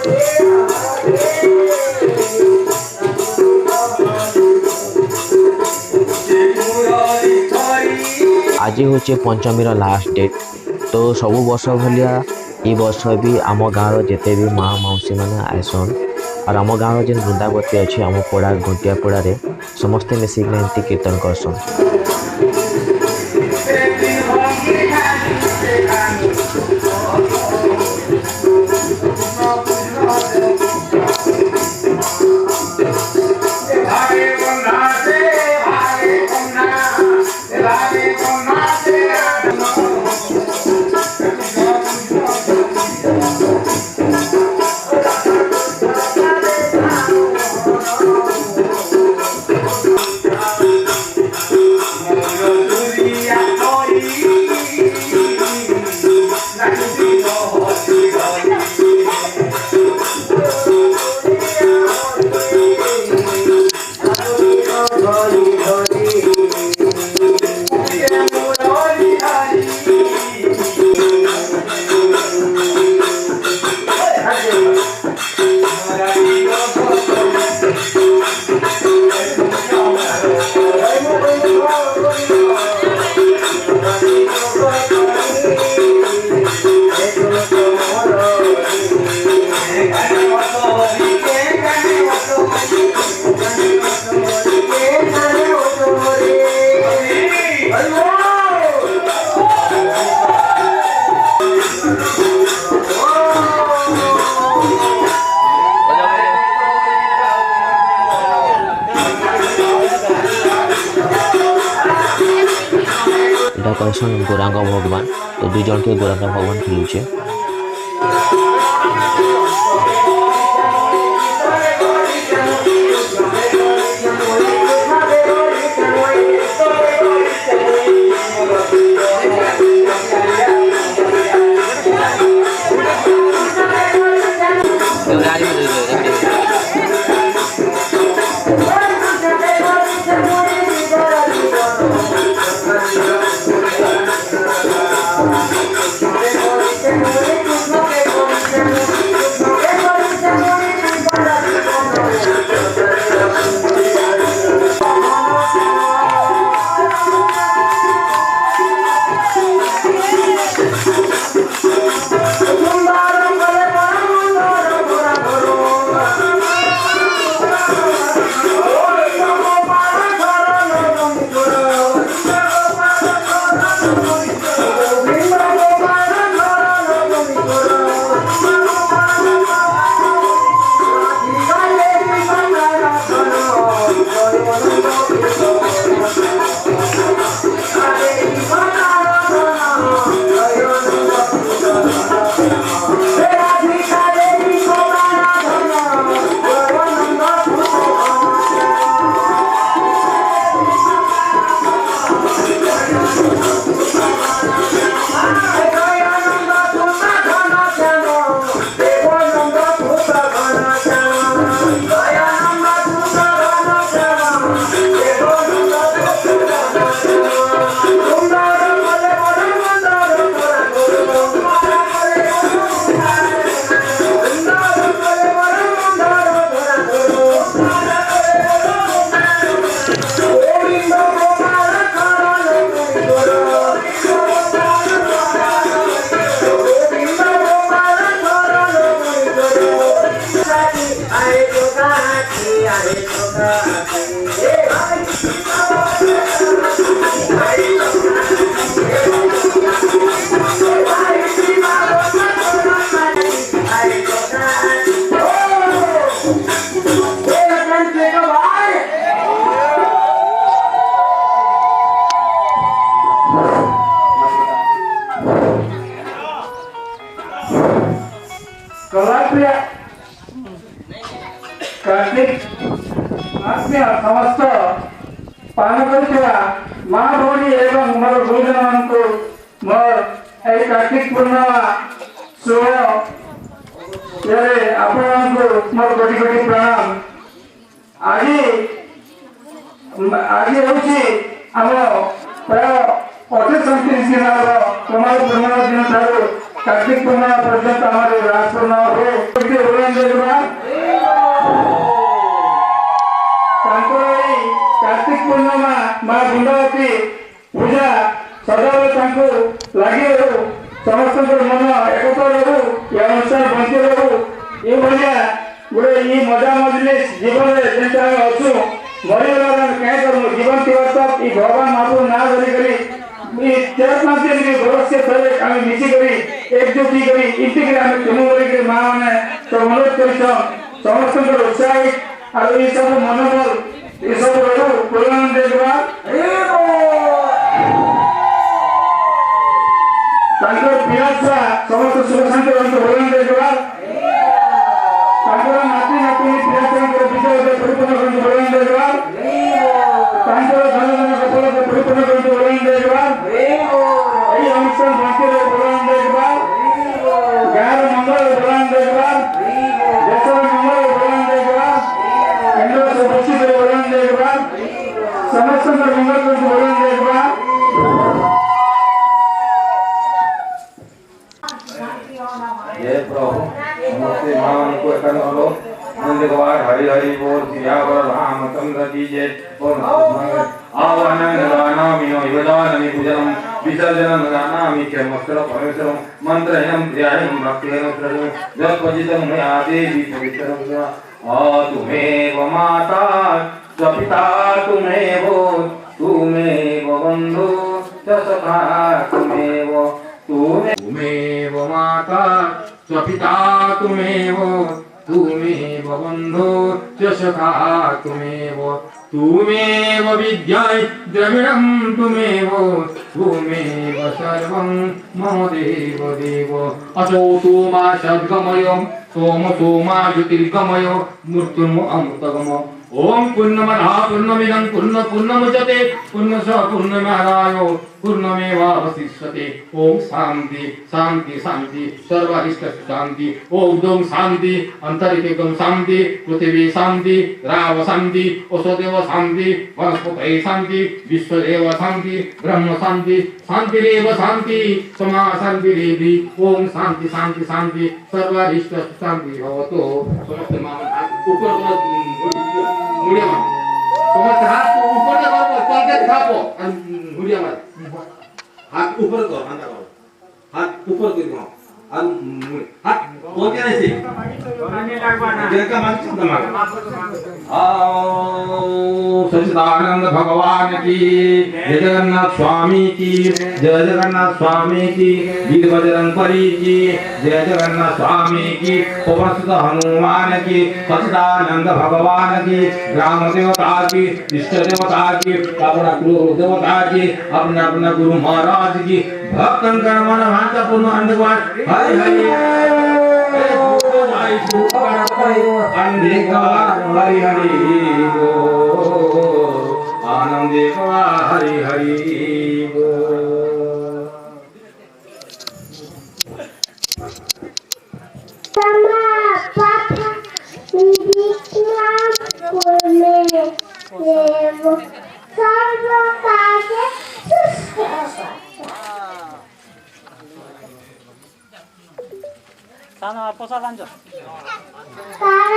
आज हूँ पंचमीर last date तो सबु वर्ष भाया ये वर्ष भी आम गाँव जिते भी माँ मौसी मैंने आसन और आम गाँव जेन वृंदावती अच्छे आम पड़ा घंटिया पड़े समस्ते मिसिक कीर्तन करसन। कहसन गौरांग भगवान तो दुई जन के गौरांग भगवान खेलुचे। समस्त पान कर माँ भौणी एवं मोर गुरुजन मान मोर कार्तिक पूर्णिमा शुभ आपण मोर कोटि कोटि प्रणाम। आज आज हूँ आम प्राय 28-29 दिन कुमार पूर्णिमा दिन ठार कार्तिक पूर्णिमा पर्यंत रास पूर्णिमा हुए ଲାଗି ରହୁ ସମସ୍ତଙ୍କର ମନ ଏକତା ରହୁ ଏ ଅନୁଷ୍ଠାନ ବଞ୍ଚି ରହୁ ଏଇଭଳିଆ ଗୋଟେ ଇ ମଜା ମଜଲିସ୍ ଜୀବନରେ ଯେମିତି ଆମେ ଅଛୁ ମରିଗଲା କାହିଁ କରମୁ ଜୀବନ ଥିବା ତ ଇ ଭଗବାନ ମହାପୁର ନାଁ ଧରିକରି ଚାରି ପାଞ୍ଚ ଦିନ ବର୍ଷେ ଥରେ ଆମେ ମିଶିକରି एकजुट होकर इतिके हम तुमरे के मां ने तो अनुरोध करिछो समस्त उत्साहित और ये सब मनोबल ये सब रहो पुराण देखबा तांको पियासा समस्त सुख शांति रंग पुराण देखबा तांको नाती नाती पियासा को विजय के परिपूर्ण रंग पुराण देखबा तांको धन धन कपल के परिपूर्ण रंग पुराण देखबा এই অনুষ্ঠান বাঁচিয়ে পুরাণ দেখবা গায়ের মঙ্গল পুরাণ দেখবা দেশের মঙ্গল পুরাণ দেখবা কেন্দ্র সদস্য পুরাণ দেখবা সমস্ত মঙ্গল পুরাণ দেখবা ये प्रभु नमस्ते मान को एकन हलो नंदगवार हरि हरि बोल सियावर रामचंद्र की जय बोल आवाहन गानामि योदानमि पूजनम विसर्जनम गानामि केमस्त्र परमेश्वरम मंत्रहीनम क्रियाहीनम भक्तिहीनम प्रभु जपजितम मैं आदेवी पवित्रम आ तुमेव माता च पिता तुमेव तुमेव बंधु च सखा तुमेव तुमेव माता च पिता तुमेव तुमेव बंधु च सखा तुमेव तुमेव विद्याय द्रविणं तुमेव तुमेव सर्वं मम देव देव असो तु मा सद्गमय सोमसो मा ज्योतिर्गमय मृत्युर्म अमृतगम ओम पूर्णमदः पूर्णमिदं पूर्णमुदच्यते पूर्णस्य पूर्णमादाय पूर्णमेवावशिष्यते ओम शांति शांति शांति सर्वारिष्ट शांति ओम दोम शांति अंतरिक्षं शांति पृथ्वी शांति राव शांति ओषदेव शांति वनस्पतये शांति विश्वदेव शांति ब्रह्म शांति शांतिरेव शांति समा शांतिरेवि ओम शांति शांति शांति सर्वारिष्ट शांति भवतु समस्त मान ऊपर मुड़िया मान समस्त हाथ ऊपर करो पलके दिखाओ मुड़िया मान हाथ ऊपर करो हाथ ऊपर करो हाथ पलके नहीं से जगह मान शब्द मान सच्चिदानंद भगवान की जय जगन्नाथ स्वामी की जय जगन्नाथ स्वामी की वीर बजरंग बली की जय जगन्नाथ स्वामी की उपस्थित हनुमान की सच्चिदानंद भगवान की ग्राम देवता की इष्ट देवता की अपना गुरु देवता की अपना अपना गुरु महाराज की भक्तन कर मन भांता पूर्ण अंधकार हरि हरि अंधकार हरि हरि आनंदे Hari Hari Sana posa kanjo. Para